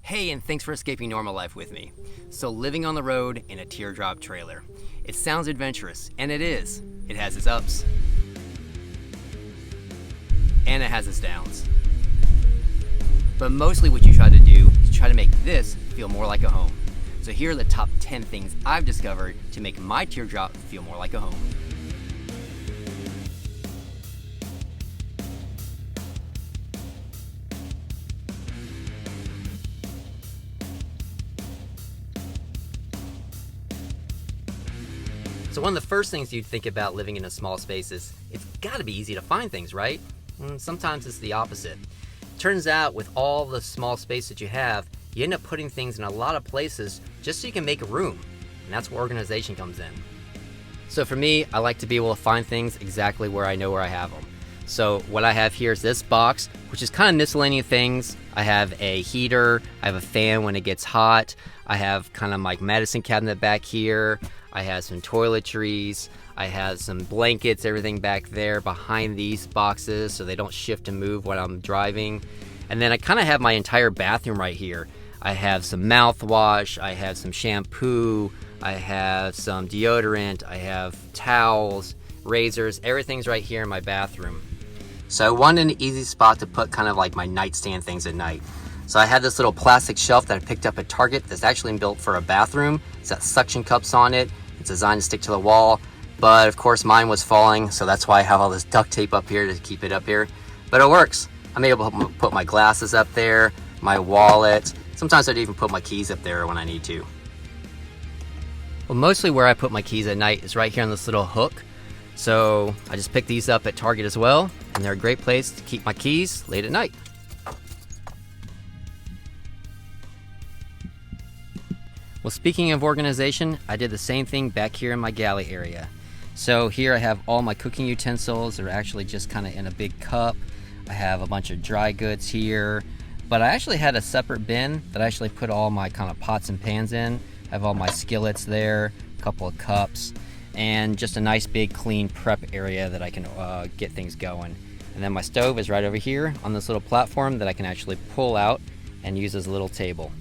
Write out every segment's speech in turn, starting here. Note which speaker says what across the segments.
Speaker 1: Hey, and thanks for escaping normal life with me. So, living on the road in a teardrop trailer. It sounds adventurous, and it is. It has its ups, and it has its downs. But mostly what you try to do is try to make this feel more like a home. So here are the top 10 things I've discovered to make my teardrop feel more like a home. So one of the first things you'd think about living in a small space is it's gotta be easy to find things, right? Sometimes it's the opposite. Turns out with all the small space that you have, you end up putting things in a lot of places just so you can make room. And that's where organization comes in. So for me, I like to be able to find things exactly where I know where I have them. So what I have here is this box, which is kind of miscellaneous things. I have a heater, I have a fan when it gets hot, I have kind of my medicine cabinet back here, I have some toiletries, I have some blankets, everything back there behind these boxes so they don't shift and move when I'm driving. And then I kind of have my entire bathroom right here. I have some mouthwash, I have some shampoo, I have some deodorant, I have towels, razors, everything's right here in my bathroom. So I wanted an easy spot to put kind of like my nightstand things at night. So I had this little plastic shelf that I picked up at Target that's actually built for a bathroom. It's got suction cups on it. It's designed to stick to the wall. But of course mine was falling, so that's why I have all this duct tape up here to keep it up here. But it works. I'm able to put my glasses up there, my wallet. Sometimes I'd even put my keys up there when I need to. Well, mostly where I put my keys at night is right here on this little hook. So I just picked these up at Target as well, and they're a great place to keep my keys late at night. Well, speaking of organization, I did the same thing back here in my galley area. So here I have all my cooking utensils. They're actually just kind of in a big cup. I have a bunch of dry goods here, but I actually had a separate bin that I actually put all my kind of pots and pans in. I have all my skillets there, a couple of cups, and just a nice big clean prep area that I can get things going. And then my stove is right over here on this little platform that I can actually pull out and use as a little table.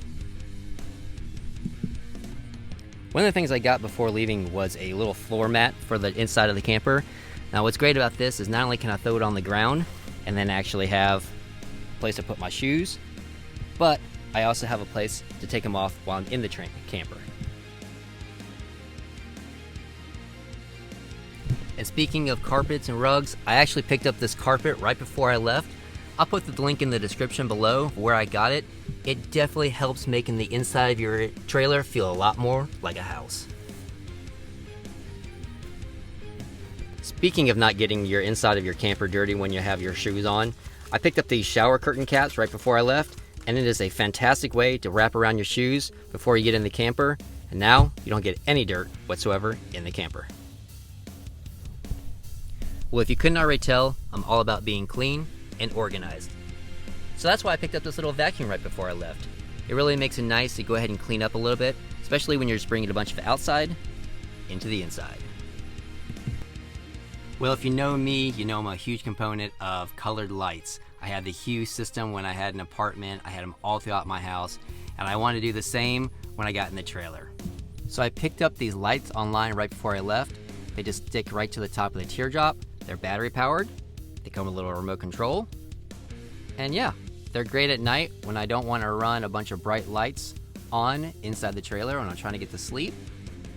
Speaker 1: One of the things I got before leaving was a little floor mat for the inside of the camper. Now what's great about this is not only can I throw it on the ground and then actually have a place to put my shoes, but I also have a place to take them off while I'm in the camper. And speaking of carpets and rugs, I actually picked up this carpet right before I left. I'll put the link in the description below where I got it. It definitely helps making the inside of your trailer feel a lot more like a house. Speaking of not getting your inside of your camper dirty when you have your shoes on, I picked up these shower curtain caps right before I left, and it is a fantastic way to wrap around your shoes before you get in the camper, and now you don't get any dirt whatsoever in the camper. Well, if you couldn't already tell, I'm all about being clean and organized. So that's why I picked up this little vacuum right before I left. It really makes it nice to go ahead and clean up a little bit, especially when you're just bringing a bunch of outside into the inside. Well, if you know me, you know I'm a huge component of colored lights. I had the Hue system when I had an apartment. I had them all throughout my house, and I wanted to do the same when I got in the trailer. So I picked up these lights online right before I left. They just stick right to the top of the teardrop. They're battery powered. They come with a little remote control. And yeah, they're great at night when I don't want to run a bunch of bright lights on inside the trailer when I'm trying to get to sleep.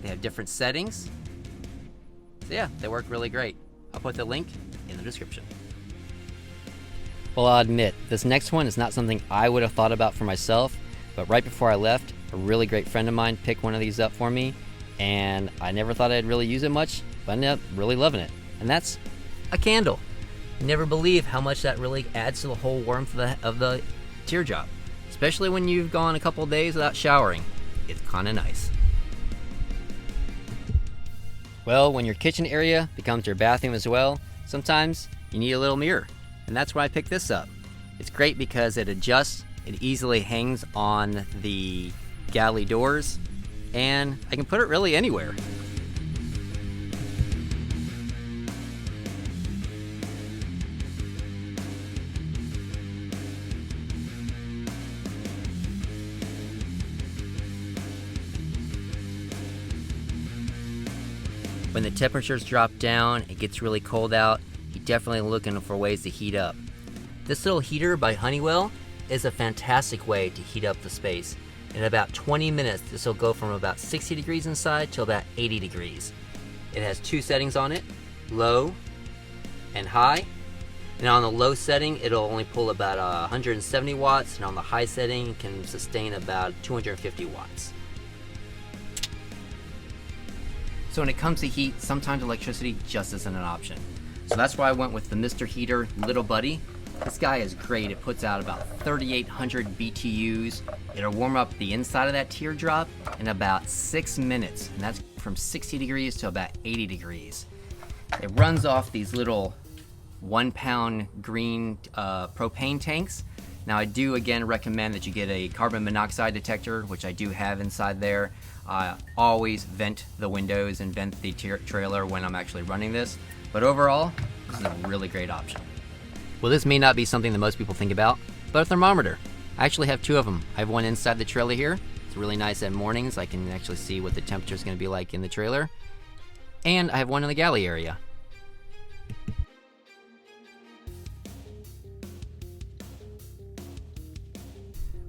Speaker 1: They have different settings. So yeah, they work really great. I'll put the link in the description. Well, I'll admit, this next one is not something I would have thought about for myself, but right before I left, a really great friend of mine picked one of these up for me, and I never thought I'd really use it much, but I ended up really loving it. And that's a candle. You never believe how much that really adds to the whole warmth of the teardrop, especially when you've gone a couple days without showering. It's kind of nice. Well, when your kitchen area becomes your bathroom as well, sometimes you need a little mirror, and that's why I picked this up. It's great because it adjusts, it easily hangs on the galley doors, and I can put it really anywhere. When the temperatures drop down, it gets really cold out, you're definitely looking for ways to heat up. This little heater by Honeywell is a fantastic way to heat up the space. In about 20 minutes, this will go from about 60 degrees inside to about 80 degrees. It has two settings on it, low and high. And on the low setting, it'll only pull about 170 watts, and on the high setting, it can sustain about 250 watts. So when it comes to heat, sometimes electricity just isn't an option. So that's why I went with the Mr. Heater Little Buddy. This guy is great. It puts out about 3,800 BTUs. It'll warm up the inside of that teardrop in about 6 minutes, and that's from 60 degrees to about 80 degrees. It runs off these little 1-pound green propane tanks. Now I do again recommend that you get a carbon monoxide detector, which I do have inside there. I always vent the windows and vent the trailer when I'm actually running this. But overall, this is a really great option. Well, this may not be something that most people think about, but a thermometer. I actually have two of them. I have one inside the trailer here. It's really nice at mornings. I can actually see what the temperature is going to be like in the trailer. And I have one in the galley area.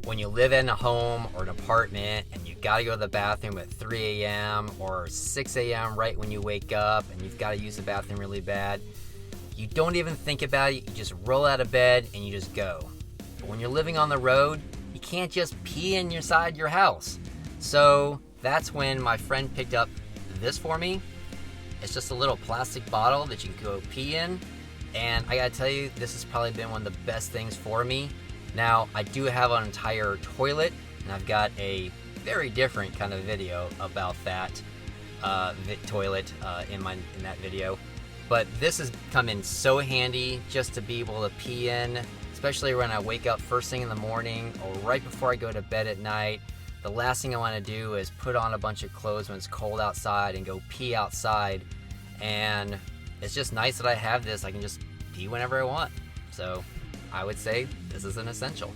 Speaker 1: When you live in a home or an apartment and you've got to go to the bathroom at 3 a.m. or 6 a.m. right when you wake up and you've got to use the bathroom really bad, you don't even think about it. You just roll out of bed and you just go. But when you're living on the road, you can't just pee inside your house. So that's when my friend picked up this for me. It's just a little plastic bottle that you can go pee in. And I gotta tell you, this has probably been one of the best things for me. Now, I do have an entire toilet, and I've got a very different kind of video about that toilet in that video. But this has come in so handy just to be able to pee in, especially when I wake up first thing in the morning or right before I go to bed at night. The last thing I want to do is put on a bunch of clothes when it's cold outside and go pee outside. And it's just nice that I have this. I can just pee whenever I want. So I would say this is an essential.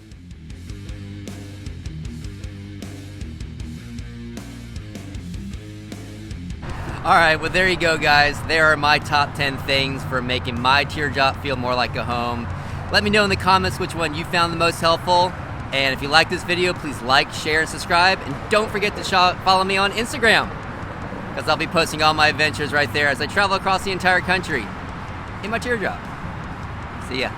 Speaker 1: Alright, well there you go guys. There are my top 10 things for making my teardrop feel more like a home. Let me know in the comments which one you found the most helpful. And if you like this video, please like, share, and subscribe. And don't forget to follow me on Instagram, because I'll be posting all my adventures right there as I travel across the entire country in my teardrop. See ya.